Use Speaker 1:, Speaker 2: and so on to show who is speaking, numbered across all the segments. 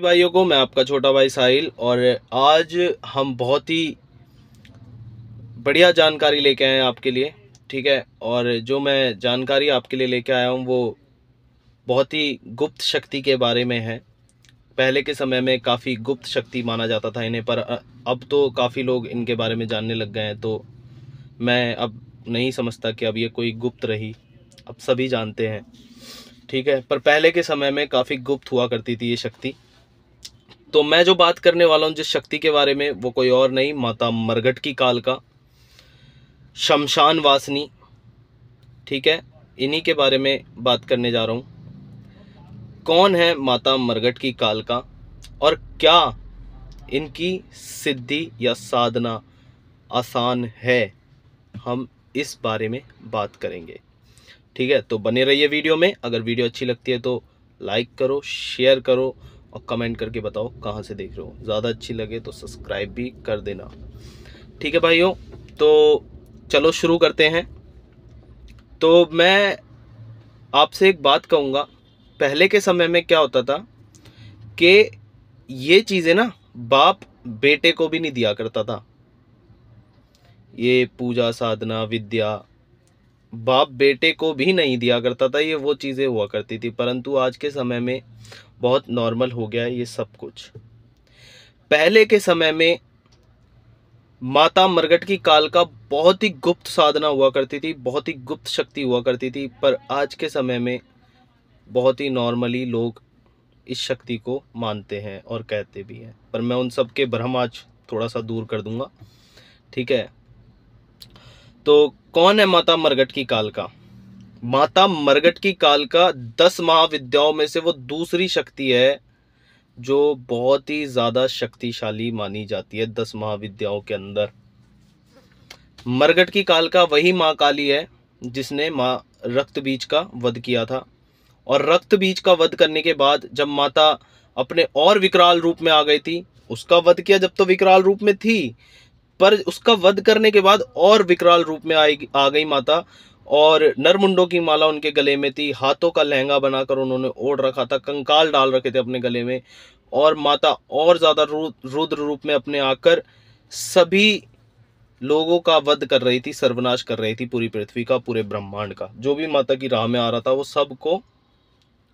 Speaker 1: भाइयों को, मैं आपका छोटा भाई साहिल। और आज हम बहुत ही बढ़िया जानकारी लेके आए हैं आपके लिए। ठीक है, और जो मैं जानकारी आपके लिए लेके आया हूँ वो बहुत ही गुप्त शक्ति के बारे में है। पहले के समय में काफ़ी गुप्त शक्ति माना जाता था इन्हें, पर अब तो काफ़ी लोग इनके बारे में जानने लग गए हैं। तो मैं अब नहीं समझता कि अब ये कोई गुप्त रही, अब सभी जानते हैं। ठीक है, पर पहले के समय में काफ़ी गुप्त हुआ करती थी ये शक्ति। तो मैं जो बात करने वाला हूँ जिस शक्ति के बारे में, वो कोई और नहीं, माता मरघट की कालका, शमशान वासनी। ठीक है, इन्हीं के बारे में बात करने जा रहा हूँ। कौन है माता मरघट की कालका और क्या इनकी सिद्धि या साधना आसान है, हम इस बारे में बात करेंगे। ठीक है, तो बने रहिए वीडियो में। अगर वीडियो अच्छी लगती है तो लाइक करो, शेयर करो और कमेंट करके बताओ कहाँ से देख रहे हो। ज़्यादा अच्छी लगे तो सब्सक्राइब भी कर देना। ठीक है भाइयों, तो चलो शुरू करते हैं। तो मैं आपसे एक बात कहूँगा, पहले के समय में क्या होता था कि ये चीज़ें ना बाप बेटे को भी नहीं दिया करता था। ये पूजा साधना विद्या बाप बेटे को भी नहीं दिया करता था, ये वो चीज़ें हुआ करती थी। परंतु आज के समय में बहुत नॉर्मल हो गया है ये सब कुछ। पहले के समय में माता मरघट की कालका बहुत ही गुप्त साधना हुआ करती थी, बहुत ही गुप्त शक्ति हुआ करती थी। पर आज के समय में बहुत ही नॉर्मली लोग इस शक्ति को मानते हैं और कहते भी हैं। पर मैं उन सब के भ्रम आज थोड़ा सा दूर कर दूंगा। ठीक है, तो कौन है माता मरघट की कालका? माता मरघट की कालका 10 महाविद्याओं में से वो दूसरी शक्ति है जो बहुत ही ज्यादा शक्तिशाली मानी जाती है। 10 महाविद्याओं के अंदर मरघट की कालका वही माँ काली है जिसने माँ रक्त बीज का वध किया था। और रक्त बीज का वध करने के बाद जब माता अपने और विकराल रूप में आ गई थी, उसका वध किया जब तो विकराल रूप में थी, पर उसका वध करने के बाद और विकराल रूप में आ गई माता। और नरमुंडों की माला उनके गले में थी, हाथों का लहंगा बनाकर उन्होंने ओढ़ रखा था, कंकाल डाल रखे थे अपने गले में। और माता और ज्यादा रुद्र रूप में अपने आकर सभी लोगों का वध कर रही थी, सर्वनाश कर रही थी पूरी पृथ्वी का, पूरे ब्रह्मांड का। जो भी माता की राह में आ रहा था वो सबको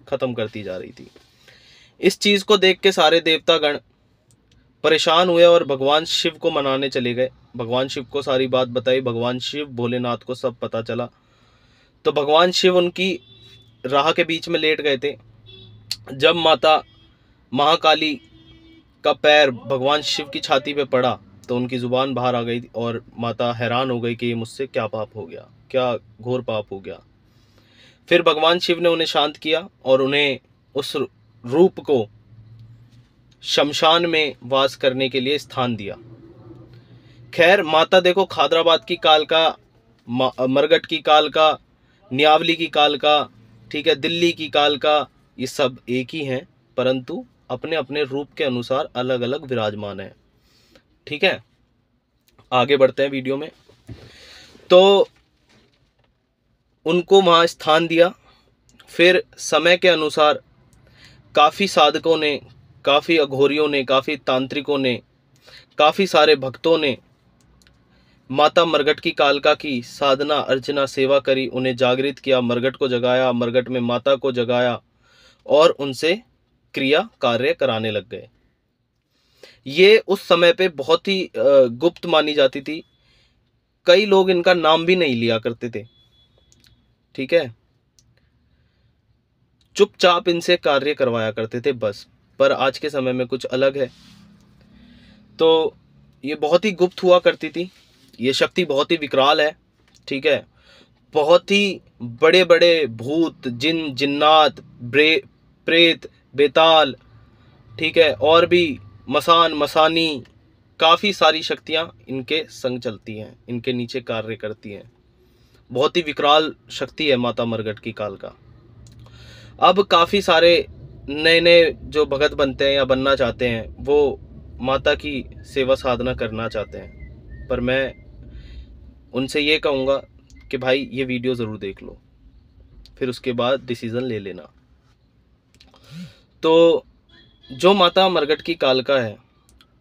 Speaker 1: खत्म करती जा रही थी। इस चीज को देख के सारे देवतागण परेशान हुए और भगवान शिव को मनाने चले गए। भगवान शिव को सारी बात बताई, भगवान शिव भोलेनाथ को सब पता चला। तो भगवान शिव उनकी राह के बीच में लेट गए थे। जब माता महाकाली का पैर भगवान शिव की छाती पे पड़ा तो उनकी जुबान बाहर आ गई और माता हैरान हो गई कि ये मुझसे क्या पाप हो गया, क्या घोर पाप हो गया। फिर भगवान शिव ने उन्हें शांत किया और उन्हें उस रूप को शमशान में वास करने के लिए स्थान दिया। खैर, माता देखो, खादराबाद की कालका, मरघट की कालका, न्यावली की कालका, ठीक है, दिल्ली की कालका, ये सब एक ही हैं, परंतु अपने अपने रूप के अनुसार अलग अलग विराजमान है। ठीक है, आगे बढ़ते हैं वीडियो में। तो उनको वहां स्थान दिया। फिर समय के अनुसार काफी साधकों ने, काफी अघोरियों ने, काफी तांत्रिकों ने, काफी सारे भक्तों ने माता मरघट की कालका की साधना अर्चना सेवा करी, उन्हें जागृत किया, मरघट को जगाया, मरघट में माता को जगाया और उनसे क्रिया कार्य कराने लग गए। ये उस समय पे बहुत ही गुप्त मानी जाती थी। कई लोग इनका नाम भी नहीं लिया करते थे। ठीक है, चुपचाप इनसे कार्य करवाया करते थे बस। पर आज के समय में कुछ अलग है। तो ये बहुत ही गुप्त हुआ करती थी। ये शक्ति बहुत ही विकराल है। ठीक है, बहुत ही बड़े बड़े भूत, जिन जिन्नात, प्रेत, बेताल, ठीक है, और भी मसान मसानी, काफी सारी शक्तियां इनके संग चलती हैं, इनके नीचे कार्य करती हैं। बहुत ही विकराल शक्ति है माता मरघट की कालका। अब काफी सारे नए नए जो भगत बनते हैं या बनना चाहते हैं, वो माता की सेवा साधना करना चाहते हैं। पर मैं उनसे ये कहूँगा कि भाई ये वीडियो ज़रूर देख लो, फिर उसके बाद डिसीज़न ले लेना। तो जो माता मरघट की कालका है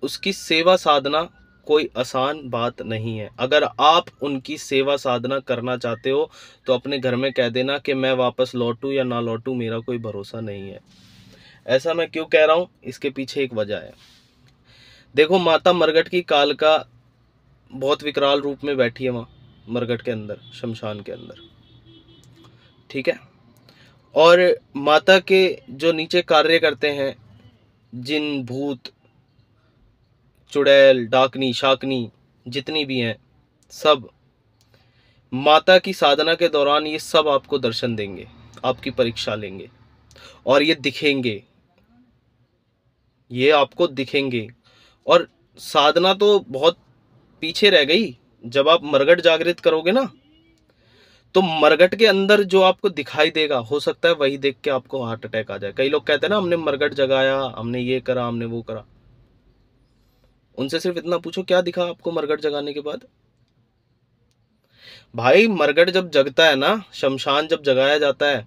Speaker 1: उसकी सेवा साधना कोई आसान बात नहीं है। अगर आप उनकी सेवा साधना करना चाहते हो तो अपने घर में कह देना कि मैं वापस लौटूं या ना लौटूं, मेरा कोई भरोसा नहीं है। ऐसा मैं क्यों कह रहा हूं, इसके पीछे एक वजह है। देखो, माता मरघट की कालका बहुत विकराल रूप में बैठी है वहां मरघट के अंदर, शमशान के अंदर, ठीक है। और माता के जो नीचे कार्य करते हैं, जिन भूत चुड़ैल डाकनी शाकनी जितनी भी हैं, सब माता की साधना के दौरान ये सब आपको दर्शन देंगे, आपकी परीक्षा लेंगे और ये दिखेंगे, ये आपको दिखेंगे। और साधना तो बहुत पीछे रह गई। जब आप मरघट जागृत करोगे ना, तो मरघट के अंदर जो आपको दिखाई देगा, हो सकता है वही देख के आपको हार्ट अटैक आ जाए। कई लोग कहते हैं ना, हमने मरघट जगाया, हमने ये करा, हमने वो करा। उनसे सिर्फ इतना पूछो, क्या दिखा आपको मरघट जगाने के बाद? भाई, मरघट जब जगता है ना, शमशान जब जगाया जाता है,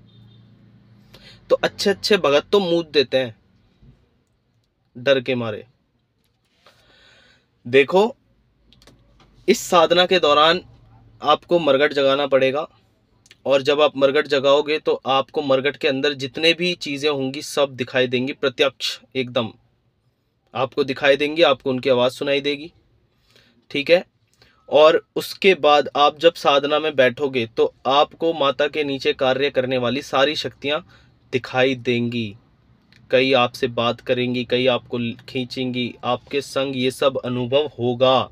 Speaker 1: तो अच्छे अच्छे भगत तो मूत देते हैं डर के मारे। देखो, इस साधना के दौरान आपको मरघट जगाना पड़ेगा। और जब आप मरघट जगाओगे तो आपको मरघट के अंदर जितने भी चीजें होंगी सब दिखाई देंगी, प्रत्यक्ष एकदम आपको दिखाई देंगी, आपको उनकी आवाज सुनाई देगी, ठीक है। और उसके बाद आप जब साधना में बैठोगे तो आपको माता के नीचे कार्य करने वाली सारी शक्तियां दिखाई देंगी। कई आपसे बात करेंगी, कई आपको खींचेंगी, आपके संग ये सब अनुभव होगा।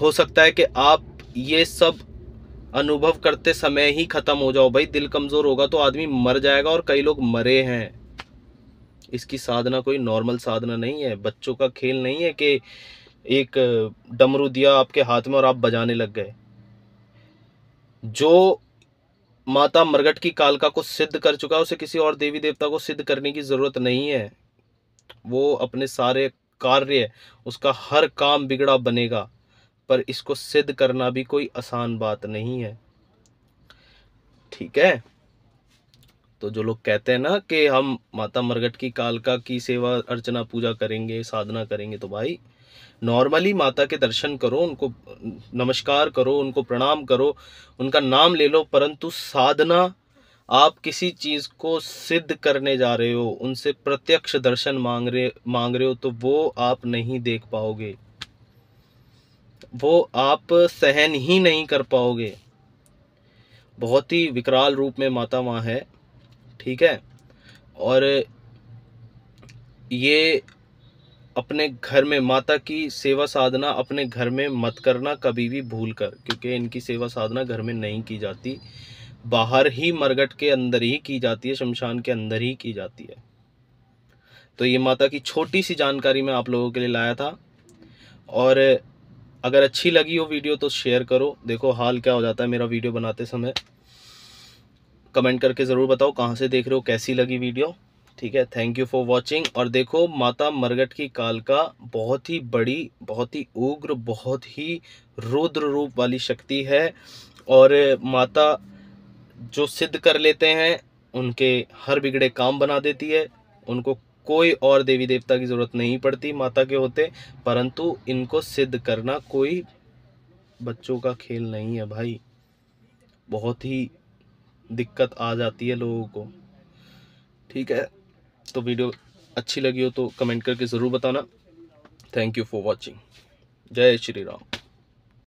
Speaker 1: हो सकता है कि आप ये सब अनुभव करते समय ही खत्म हो जाओ। भाई, दिल कमजोर होगा तो आदमी मर जाएगा, और कई लोग मरे हैं। इसकी साधना कोई नॉर्मल साधना नहीं है, बच्चों का खेल नहीं है कि एक डमरू दिया आपके हाथ में और आप बजाने लग गए। जो माता मरघट की कालका को सिद्ध कर चुका है, उसे किसी और देवी देवता को सिद्ध करने की जरूरत नहीं है। वो अपने सारे कार्य, उसका हर काम बिगड़ा बनेगा, पर इसको सिद्ध करना भी कोई आसान बात नहीं है, ठीक है। तो जो लोग कहते हैं ना कि हम माता मरघट की कालका की सेवा अर्चना पूजा करेंगे, साधना करेंगे, तो भाई नॉर्मली माता के दर्शन करो, उनको नमस्कार करो, उनको प्रणाम करो, उनका नाम ले लो। परंतु साधना, आप किसी चीज को सिद्ध करने जा रहे हो, उनसे प्रत्यक्ष दर्शन मांग रहे हो, तो वो आप नहीं देख पाओगे, वो आप सहन ही नहीं कर पाओगे। बहुत ही विकराल रूप में माता वहां है, ठीक है। और ये अपने घर में माता की सेवा साधना अपने घर में मत करना कभी भी भूल कर, क्योंकि इनकी सेवा साधना घर में नहीं की जाती, बाहर ही मरघट के अंदर ही की जाती है, शमशान के अंदर ही की जाती है। तो ये माता की छोटी सी जानकारी मैं आप लोगों के लिए लाया था। और अगर अच्छी लगी हो वीडियो तो शेयर करो। देखो हाल क्या हो जाता है मेरा वीडियो बनाते समय। कमेंट करके ज़रूर बताओ कहाँ से देख रहे हो, कैसी लगी वीडियो, ठीक है। Thank you for watching. और देखो, माता मरघट की कालका बहुत ही बड़ी, बहुत ही उग्र, बहुत ही रुद्र रूप वाली शक्ति है। और माता जो सिद्ध कर लेते हैं, उनके हर बिगड़े काम बना देती है। उनको कोई और देवी देवता की ज़रूरत नहीं पड़ती माता के होते। परंतु इनको सिद्ध करना कोई बच्चों का खेल नहीं है भाई, बहुत ही दिक्कत आ जाती है लोगों को, ठीक है। तो वीडियो अच्छी लगी हो तो कमेंट करके ज़रूर बताना। Thank you for watching. जय श्री राम।